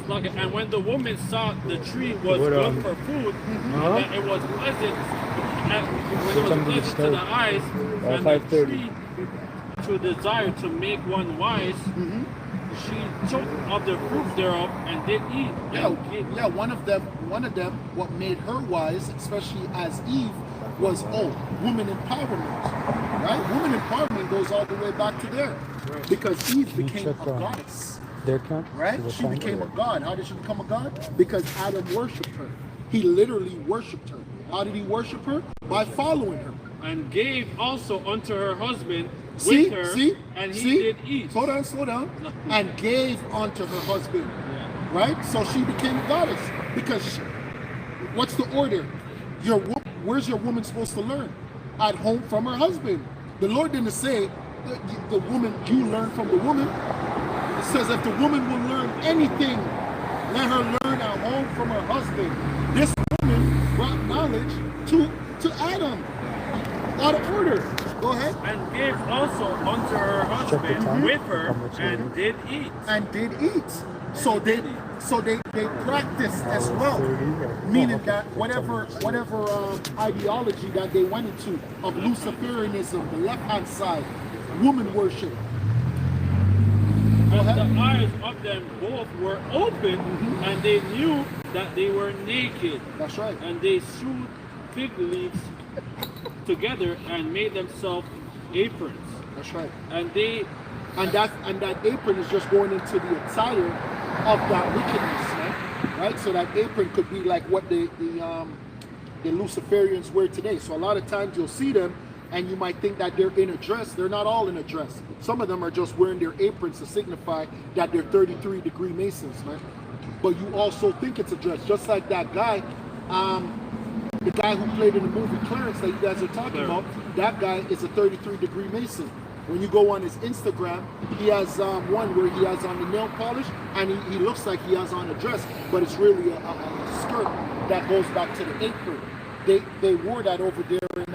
And when the woman saw the tree was good for food, and that it was pleasant, to the eyes, and the tree to desire to make one wise, she took of the fruit thereof and did eat. Yeah, one of them, what made her wise, especially as Eve, was woman empowerment, right? Woman empowerment goes all the way back to there, because Eve became a goddess, right? She became a god. How did she become a god? Because Adam worshipped her. He literally worshipped her. How did he worship her? By following her. And gave also unto her husband with her, and he did eat. Slow down. And gave unto her husband, right? So she became a goddess, because what's the order? Where's your woman supposed to learn? At home from her husband. The Lord didn't say the woman, you learn from the woman. It says if the woman will learn anything, let her learn at home from her husband. This woman brought knowledge to Adam. Out of order. Go ahead. And gave also unto her husband with her, and did eat. And did eat. So they practiced as well, meaning that whatever ideology that they went into of Luciferianism, the left-hand side, woman worship. And the eyes of them both were open, and they knew that they were naked. That's right. And they sewed fig leaves together and made themselves aprons. That's right. And that apron is just going into the attire of that wickedness, right? So that apron could be like what the Luciferians wear today. So a lot of times you'll see them and you might think that they're in a dress. They're not all in a dress. Some of them are just wearing their aprons to signify that they're 33-degree Masons, man. But you also think it's a dress, just like that guy, the guy who played in the movie Clarence that you guys are talking about. That guy is a 33-degree Mason. When you go on his Instagram, he has one where he has on the nail polish, and he looks like he has on a dress, but it's really a skirt that goes back to the apron. They wore that over there in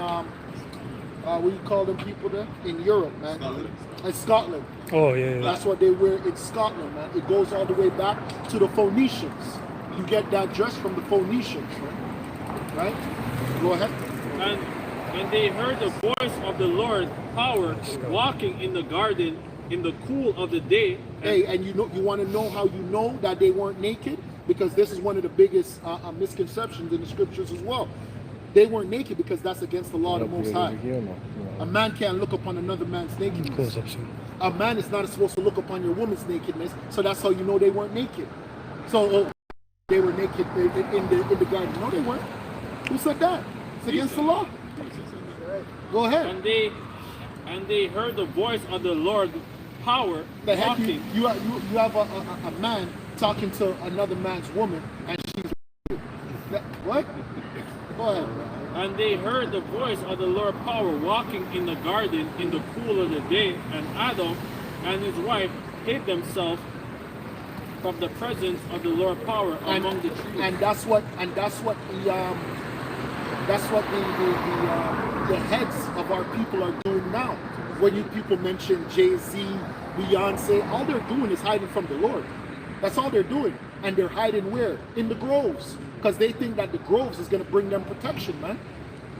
what do you call them people there? In Europe, man. Scotland. In Scotland. Oh, yeah. That's what they wear in Scotland, man. It goes all the way back to the Phoenicians. You get that dress from the Phoenicians, right? Go ahead. And they heard the voice of the Lord power walking in the garden in the cool of the day. And you want to know how you know that they weren't naked? Because this is one of the biggest misconceptions in the scriptures as well. They weren't naked because that's against the law of the Most High. A man can't look upon another man's nakedness. A man is not supposed to look upon your woman's nakedness, so that's how you know they weren't naked. So they were naked in the garden. No, they weren't. Who said that? It's against the law. Go ahead. And they heard the voice of the Lord power walking. You have a man talking to another man's woman, and she's what? Go ahead. And they heard the voice of the Lord power walking in the garden in the cool of the day, and Adam and his wife hid themselves from the presence of the Lord power among the trees. And that's what the heads of our people are doing now. When you people mention Jay-Z, Beyonce, all they're doing is hiding from the Lord. That's all they're doing. And they're hiding where? In the groves. Because they think that the groves is going to bring them protection, man.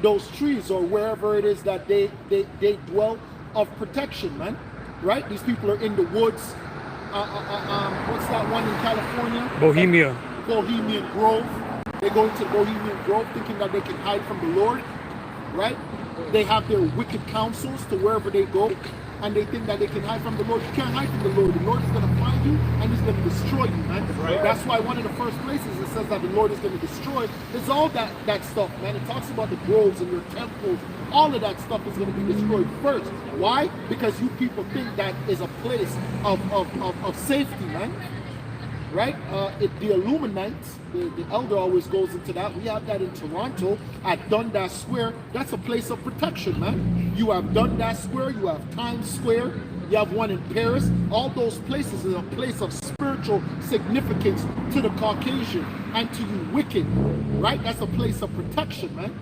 Those trees or wherever it is that they dwell of protection, man. Right? These people are in the woods. What's that one in California? Bohemian Grove. They go into Bohemian Grove thinking that they can hide from the Lord. Right? They have their wicked counsels to wherever they go, and they think that they can hide from the Lord. You can't hide from the Lord. The Lord is going to find you, and He's going to destroy you, man. Right. That's why one of the first places it says that the Lord is going to destroy is all that stuff, man. It talks about the groves and your temples. All of that stuff is going to be destroyed first. Why? Because you people think that is a place of safety, man. Right? The Illuminates, the elder always goes into that. We have that in Toronto at Dundas Square. That's a place of protection, man. You have Dundas Square, you have Times Square, you have one in Paris. All those places is a place of spiritual significance to the Caucasian and to you wicked, right? That's a place of protection, man.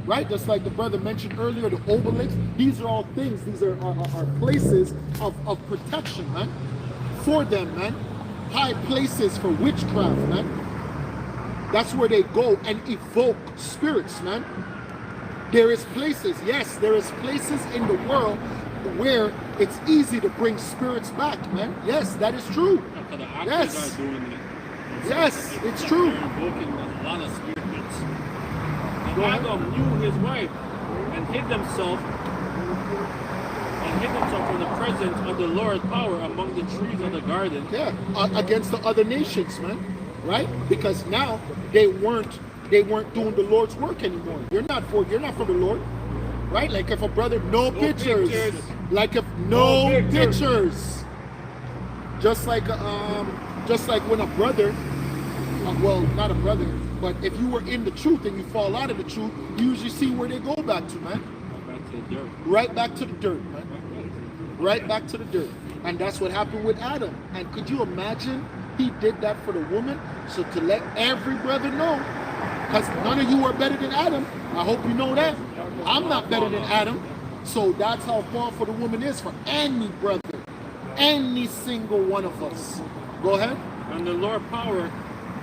Right? Just like the brother mentioned earlier, the obelisks. These are all things. These are places of protection, man. For them, man. high places for witchcraft, man. That's where they go and evoke spirits, man. There is places, yes, there is places in the world where it's easy to bring spirits back, man. Yes, that is true. After the actors Yes. are doing it. Yes, it's true. They're invoking a lot of spirits. And Go ahead. Adam knew his wife and hid himself from the presence of the Lord's power among the trees of the garden. Yeah, against the other nations, man. Right? Because now they weren't doing the Lord's work anymore. You're not from the Lord. Right? Like if a brother, no pictures. Like if no pictures. Just like when a brother, well, not a brother, but if you were in the truth and you fall out of the truth, you usually see where they go back to, man. Back to the dirt. Right back to the dirt, man. Right back to the dirt. And that's what happened with Adam. And could you imagine he did that for the woman? So to let every brother know, because none of you are better than Adam. I hope you know that. I'm not better than Adam. So that's how powerful the woman is for any brother. Any single one of us. Go ahead. And the Lord power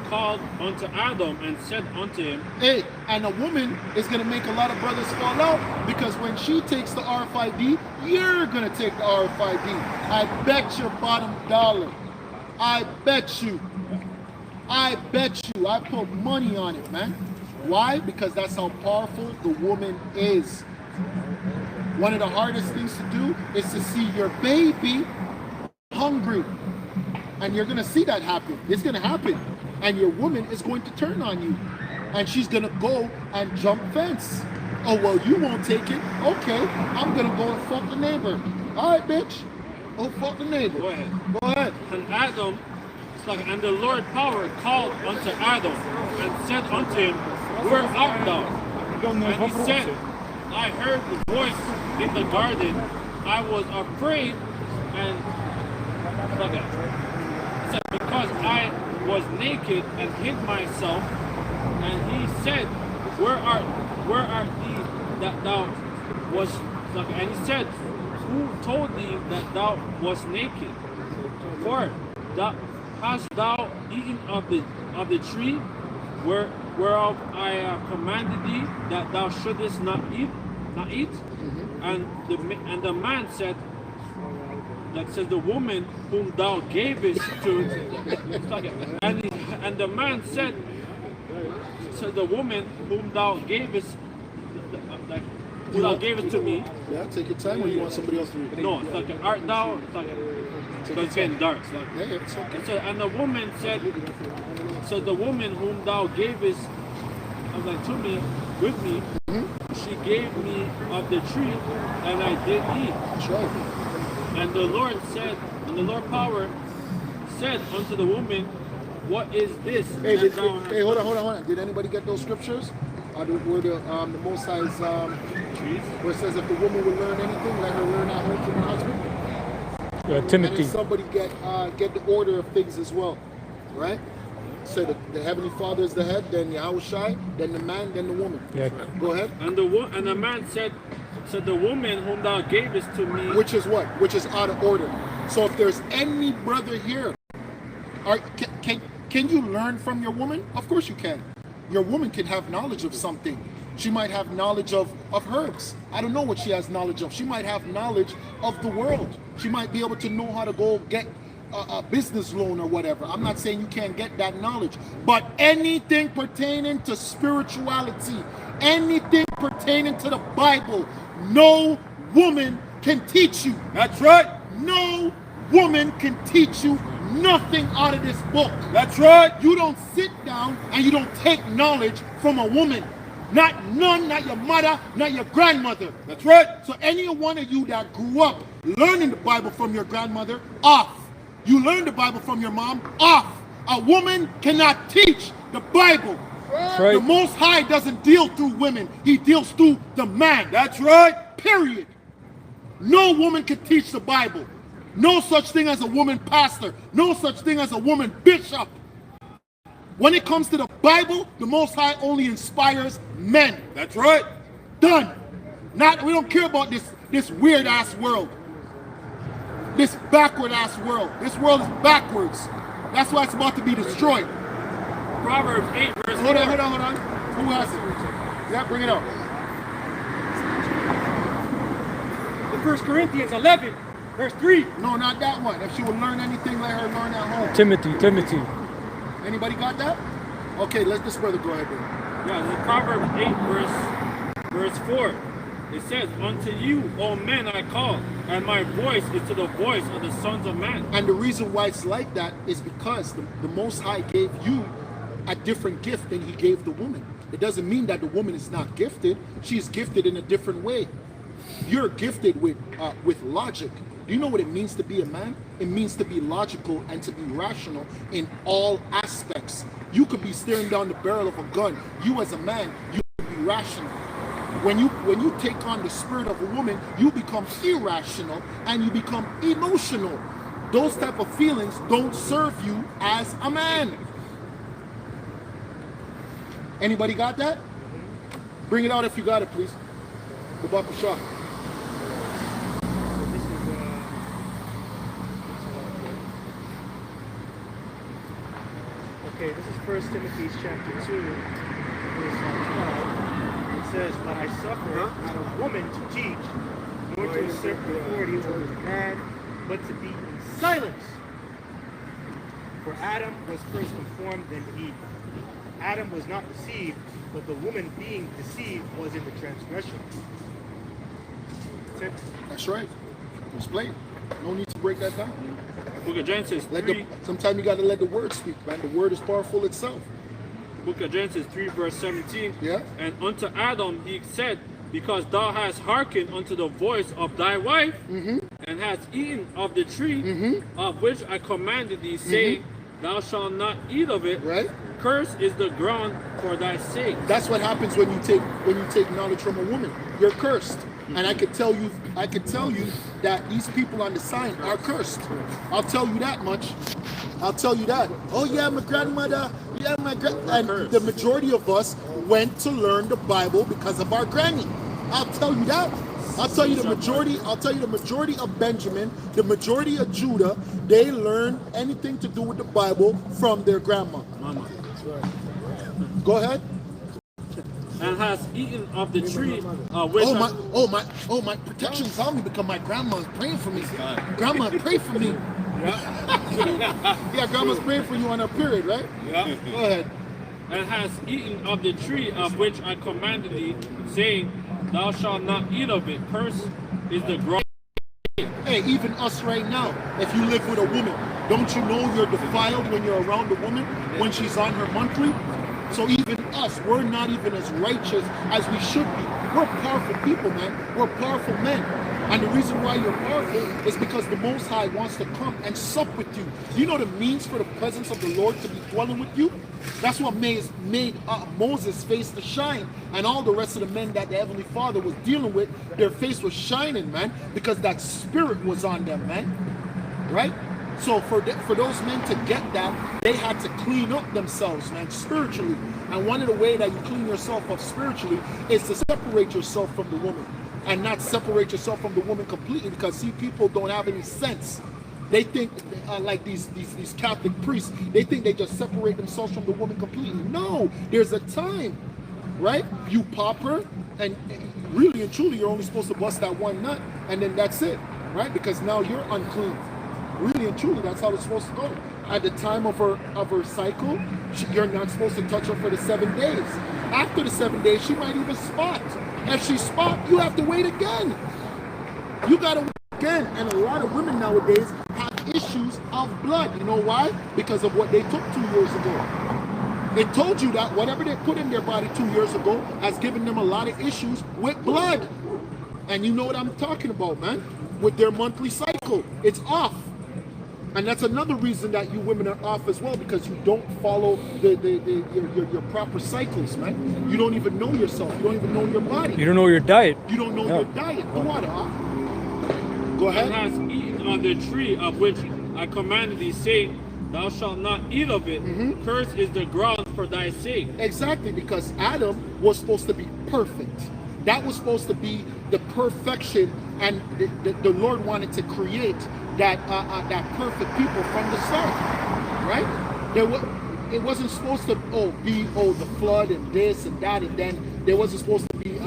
called unto Adam and said unto him, Hey, and a woman is going to make a lot of brothers fall out because when she takes the RFID, you're going to take the RFID. I bet your bottom dollar. I bet you. I put money on it, man. Why? Because that's how powerful the woman is. One of the hardest things to do is to see your baby hungry. And you're going to see that happen. It's going to happen. And your woman is going to turn on you. And she's going to go and jump fence. Oh, well, you won't take it. Okay, I'm going to go and fuck the neighbor. All right, bitch. Oh, fuck the neighbor. Go ahead. Go ahead. And Adam, and the Lord power called unto Adam and said unto him, Where art thou? And he said, I heard the voice in the garden. I was afraid and said, because I was naked and hid myself. And he said, Where art thee that thou was? And he said, Who told thee that thou wast naked? For hast thou eaten of the tree whereof I commanded thee that thou shouldest not eat? Mm-hmm. And the man said, the woman whom thou gavest to, and the man said, so the woman whom thou gavest, who thou gavest to me. Yeah, take your time when you want somebody else to read. No, it's like, art thou? Because it's getting dark. So, yeah, it's okay. So, and the woman said, so the woman whom thou gavest, to me, with me, she gave me of the tree, and I did eat. That's right. And the Lord said, and the Lord power said unto the woman, What is this? Hey, hold on. Did anybody get those scriptures? Where the Most High's where it says if the woman will learn anything, let her learn at home from her husband. Timothy. And then somebody get the order of things as well, right? So the Heavenly Father is the head, then Yahushai, then the man, then the woman. Yeah. Go ahead. And the man said, so the woman whom thou gavest to me. Which is what? Which is out of order. So if there's any brother here, can you learn from your woman? Of course you can. Your woman can have knowledge of something. She might have knowledge of herbs. I don't know what she has knowledge of. She might have knowledge of the world. She might be able to know how to go get a business loan or whatever. I'm not saying you can't get that knowledge. But anything pertaining to spirituality, anything pertaining to the Bible, no woman can teach you. That's right. No woman can teach you nothing out of this book. That's right. You don't sit down and you don't take knowledge from a woman. Not your mother, not your grandmother. That's right. So any one of you that grew up learning the Bible from your grandmother, off. You learned the Bible from your mom, off. A woman cannot teach the Bible. That's right. The Most High doesn't deal through women. He deals through the man. That's right. Period. No woman can teach the Bible. No such thing as a woman pastor. No such thing as a woman bishop. When it comes to the Bible, the Most High only inspires men. That's right. Done. We don't care about this weird ass world. This backward ass world. This world is backwards. That's why it's about to be destroyed. Proverbs 8 verse 4. Hold on. Who has it? Yeah, bring it up. In 1 Corinthians 11, verse 3. No, not that one. If she would learn anything, let her learn at home. Timothy. Anybody got that? Okay, let this brother go ahead then. Yeah, in Proverbs 8 verse 4. It says, unto you, O men, I call, and my voice is to the voice of the sons of men. And the reason why it's like that is because the Most High gave you a different gift than he gave the woman. It doesn't mean that the woman is not gifted. She's gifted in a different way. You're gifted with logic. Do you know what it means to be a man? It means to be logical and to be rational in all aspects. You could be staring down the barrel of a gun. You as a man, you could be rational. When you take on the spirit of a woman, you become irrational and you become emotional. Those type of feelings don't serve you as a man. Anybody got that? Bring it out if you got it, please. The buckle shot. Okay, this is 1 Timothy chapter 2, verse 12. It says, but I suffer not a woman to teach, nor to assert authority over a man, but to be in silence. For Adam was first conformed, then Eve. Adam was not deceived, but the woman being deceived was in the transgression. That's it. That's right. Explain. No need to break that down. Book of Genesis 3. Sometimes you got to let the word speak, man. The word is powerful itself. Book of Genesis 3 verse 17. Yeah. And unto Adam he said, because thou hast hearkened unto the voice of thy wife, and hast eaten of the tree of which I commanded thee, saying, thou shalt not eat of it. Right. Cursed is the ground for thy sake. That's what happens when you take knowledge from a woman. You're cursed. And I could tell you that these people on the sign are cursed. I'll tell you that much. I'll tell you that. Oh yeah, my grandmother. Yeah, and the majority of us went to learn the Bible because of our granny. I'll tell you that. I'll tell you the majority of Benjamin, the majority of Judah, they learned anything to do with the Bible from their grandma. Mama. Go ahead. And has eaten of the tree which my protection's on me because my grandma's praying for me. Grandma, pray for me. Yeah, grandma's praying for you on her period, right? Yeah. Go ahead. And has eaten of the tree of which I commanded thee, saying, thou shalt not eat of it. Cursed is the ground. Hey, even us right now, if you live with a woman, don't you know you're defiled when you're around a woman when she's on her monthly? So even us, we're not even as righteous as we should be. We're powerful people, man. We're powerful men. And the reason why you're powerful is because the Most High wants to come and sup with you. You know what it means for the presence of the Lord to be dwelling with you? That's what made Moses' face to shine. And all the rest of the men that the Heavenly Father was dealing with, their face was shining, man. Because that spirit was on them, man. Right? So for those men to get that, they had to clean up themselves, man, spiritually. And one of the ways that you clean yourself up spiritually is to separate yourself from the woman. And not separate yourself from the woman completely, because see, people don't have any sense. They think like these Catholic priests, they think they just separate themselves from the woman completely. No, there's a time, right? You pop her, and really and truly, you're only supposed to bust that one nut, and then that's it, right? Because now you're unclean. Really and truly, that's how it's supposed to go. At the time of her cycle, you're not supposed to touch her for the 7 days. After the 7 days, she might even spot. If she spot, you have to wait again. You gotta wait again. And a lot of women nowadays have issues of blood. You know why? Because of what they took 2 years ago. They told you that whatever they put in their body 2 years ago has given them a lot of issues with blood. And you know what I'm talking about, man. With their monthly cycle. It's off. And that's another reason that you women are off as well, because you don't follow your proper cycles, man. You don't even know yourself. You don't even know your body. You don't know your diet. You don't know your diet. The water, Go ahead. And has eaten of the tree of which I commanded thee, saying, thou shalt not eat of it. Cursed is the ground for thy sake. Exactly, because Adam was supposed to be perfect. That was supposed to be the perfection, and the Lord wanted to create that perfect people from the start, right? It wasn't supposed to be the flood and this and that, and then there wasn't supposed to be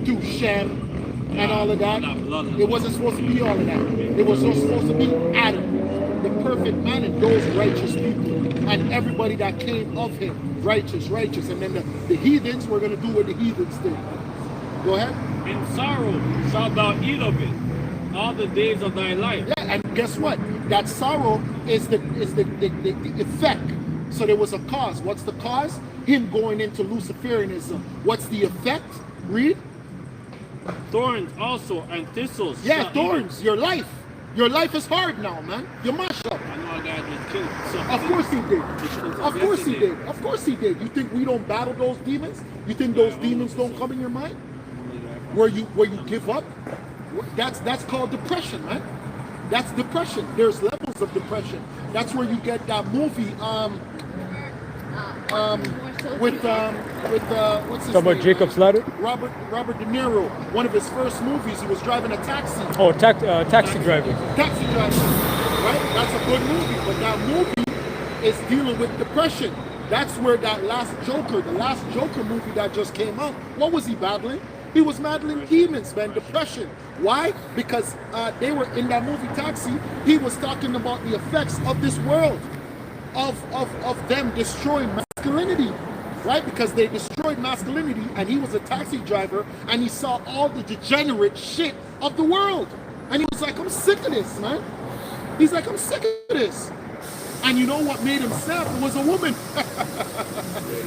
through Shem and all of that. It wasn't supposed to be all of that. It was just supposed to be Adam, the perfect man, and those righteous people, and everybody that came of him, righteous, and then the heathens were going to do what the heathens did. Go ahead. In sorrow shalt thou eat of it all the days of thy life. Yeah, and guess what? That sorrow is the effect. So there was a cause. What's the cause? Him going into Luciferianism. What's the effect? Read. Thorns also and thistles. Yeah, thorns. Your life. Your life is hard now, man. You're mashed up. I know a guy was killed. So Of course he did. Of course he did. Of course he did. You think we don't battle those demons? You think those demons don't come in your mind? Where you give up? That's called depression, man. That's depression. There's levels of depression. That's where you get that movie with what's his name? About Jacob's Ladder? Robert De Niro. One of his first movies, he was driving a taxi. Oh, taxi driver. Taxi driver, right? That's a good movie, but that movie is dealing with depression. That's where that last Joker movie that just came out, what was he battling? He was battling demons, man, depression. Why? Because they were in that movie Taxi. He was talking about the effects of this world, of them destroying masculinity, right? Because they destroyed masculinity, and he was a taxi driver, and he saw all the degenerate shit of the world, and he was like, I'm sick of this, man. He's like, I'm sick of this. And you know what made him snap? It was a woman.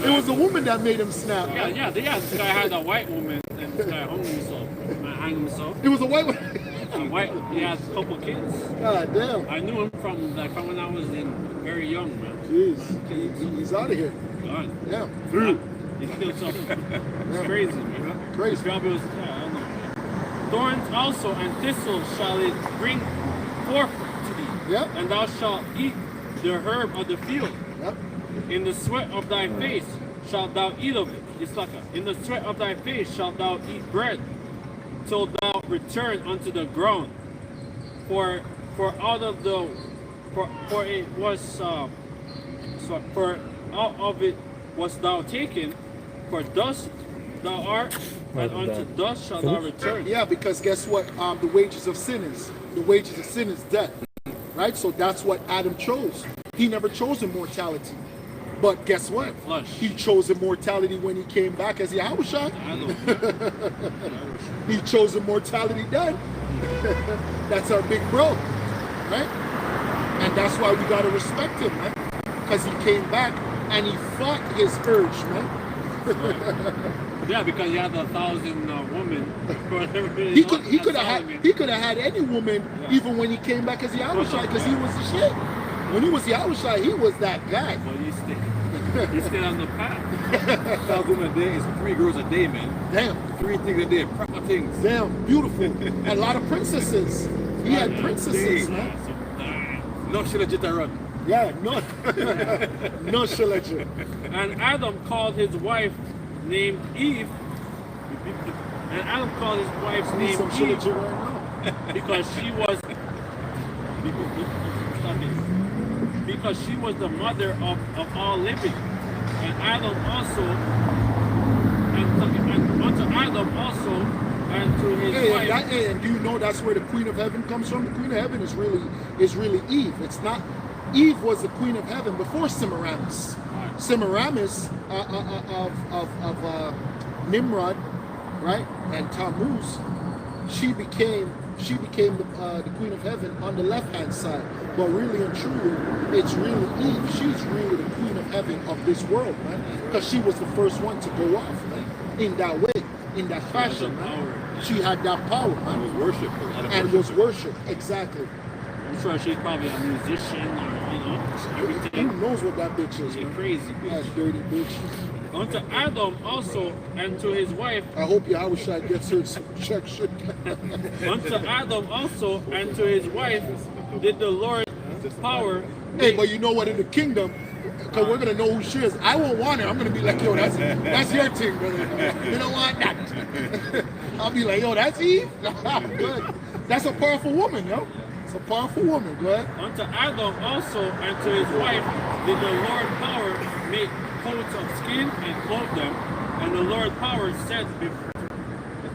It was a woman that made him snap. Yeah. This guy had a white woman, and this guy hung himself. It was a white woman. He had a couple kids. God damn. I knew him from when I was very young, man. Jeez. He's out of here. God. Yeah. He killed something. It's crazy, man. Crazy. His job was, I don't know. Thorns also and thistles shall it bring forth to thee. Yep. And thou shalt eat the herb of the field. Yep. In the sweat of thy face shalt thou eat of it. In the sweat of thy face shalt thou eat bread, till thou return unto the ground. For out of the for it was for out of it was thou taken. For dust thou art, and unto dust shalt thou return. Yeah, because guess what? The wages of sin is death. Right? So that's what Adam chose. He never chose immortality. But guess what? Flush. He chose immortality when he came back as Yahushua. He chose immortality then. That's our big bro. Right? And that's why we gotta respect him, man. Because he came back and he fought his urge, man. Yeah, because he had 1,000 women. He could have had any woman, even when he came back as Yahushua, because he was the shit. When he was Yahushua, he was that guy. Well, you stay on the path. 1,000 a day is 3 girls a day, man. Damn. 3 things a day, proper things. Damn, beautiful. And a lot of princesses. He had princesses, man. No shit legit to run. Yeah, no. No shit. And Adam called his wife named Eve. And Adam called his wife's name Some Eve shit right now. because she was the mother of all living. And Adam also, and unto Adam also, and to his wife. And do you know that's where the Queen of Heaven comes from? The Queen of Heaven is really Eve. It's not. Eve was the Queen of Heaven before Semiramis. Semiramis of Nimrod, right, and Tammuz. She became the Queen of Heaven on the left hand side. But really and truly, it's really Eve. She's really the Queen of Heaven of this world, man. Because she was the first one to go off, man, in that way, in that fashion, man. She had that power, man. It was worship. And was worship, exactly. I'm sure she's probably a musician or, everything. Who knows what that bitch is, She's man? crazy That bitch. dirty bitch. Unto Adam also, and to his wife. I hope Yahushua gets her some check shit. Unto Adam also, and to his wife, did the Lord power. Hey, but you know what? In the kingdom, because we're gonna know who she is. I won't want her. I'm gonna be like, yo, that's your thing, brother. You don't want that. I'll be like, yo, that's Eve. Good. That's a powerful woman, yo. It's a powerful woman. Go ahead. Unto Adam also and to his wife did the Lord power make coats of skin and clothe them. And the Lord power said,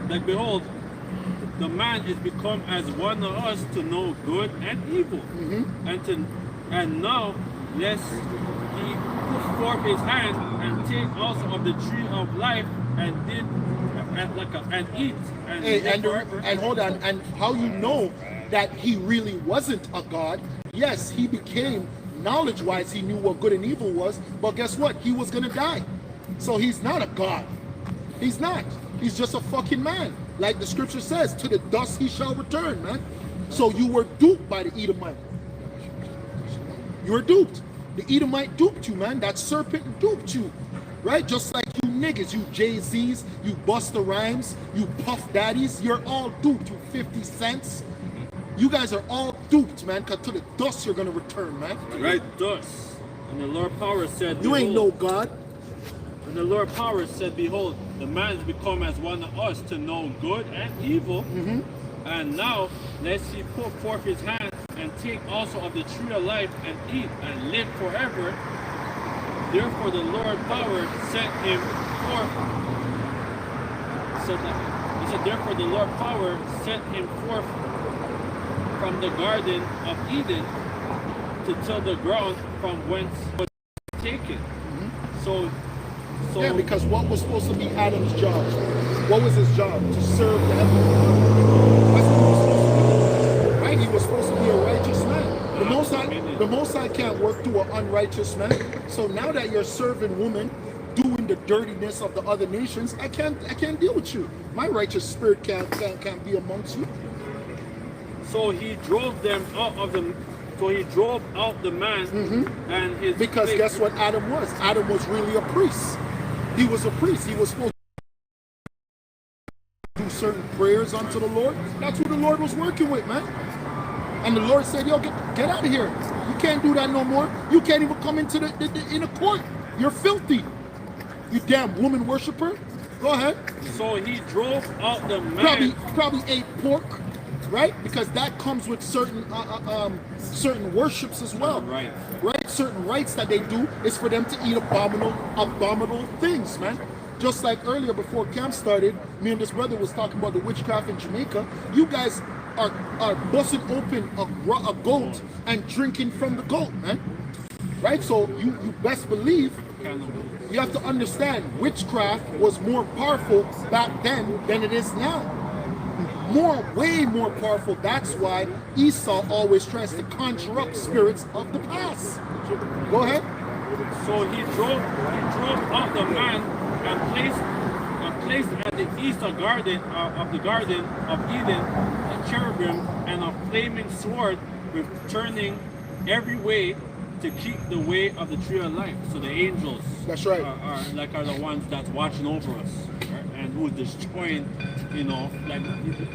that behold, the man is become as one of us to know good and evil. And now lest he put forth his hand and take also of the tree of life and did and eat and live forever. And hold on, and how you know that he really wasn't a god? Yes, he became knowledge-wise, he knew what good and evil was, but guess what? He was gonna die. So he's not a god. He's not. He's just a fucking man. Like the scripture says, to the dust he shall return, man. So you were duped by the Edomite. You were duped. The Edomite duped you, man. That serpent duped you. Right? Just like you niggas, you Jay-Z's, you Busta Rhymes, you Puff Daddies, you're all duped, you 50 cents. You guys are all duped, man, because to the dust you're going to return, man. Right, dust. And the Lord power said, you ain't no God. And the Lord power said, behold, the man has become as one of us to know good and evil. And now, lest he put forth his hand and take also of the tree of life and eat and live forever. Therefore the Lord power sent him forth. He said, therefore the Lord power sent him forth from the garden of Eden to till the ground from whence was taken. So yeah, because what was supposed to be Adam's job? What was his job? To serve the heavenly Father. That's what he was supposed to do. Right? He was supposed to be a righteous man. The Most High can't work through an unrighteous man. So now that you're serving women, doing the dirtiness of the other nations, I can't deal with you. My righteous spirit can't be amongst you. So he drove them out of the. So he drove out the man and his. Because guess what Adam was? Adam was really a priest. He was a priest. He was supposed to do certain prayers unto the Lord. That's who the Lord was working with, man. And the Lord said, yo, get out of here. You can't do that no more. You can't even come into the inner court. You're filthy. You damn woman worshiper. Go ahead. So he drove out the man. Probably ate pork, right? Because that comes with certain certain worships as well. Right. Right? Certain rites that they do is for them to eat abominable things, man. Just like earlier before camp started, me and this brother was talking about the witchcraft in Jamaica. You guys are busting open a goat and drinking from the goat, man. Right? So you best believe, you have to understand, witchcraft was more powerful back then than it is now. Way more powerful. That's why Esau always tries to conjure up spirits of the past. Go ahead. So he drove out the man and placed at the east of the garden of Eden a cherubim and a flaming sword with turning every way to keep the way of the tree of life. So the angels, that's right, are the ones that's watching over us, right? And who is destroying,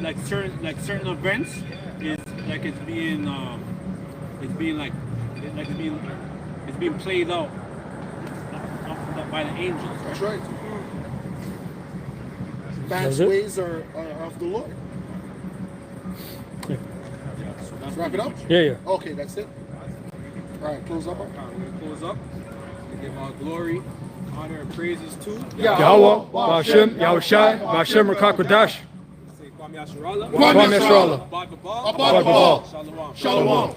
like certain events is like it's being played out by the angels. Right? That's right. Man's ways are of the Lord. Yeah. So that's wrap it up? Yeah. Okay, that's it. All right, close up. We're going to close up. We give all glory, honor, and praises to Yahweh, Ba'ashem, Yahushai, Ba'ashem Rakakwadash. Say Kwame Asherallah. Kwame Asherallah. Abba Abba Gabal. Shalom. Shalom.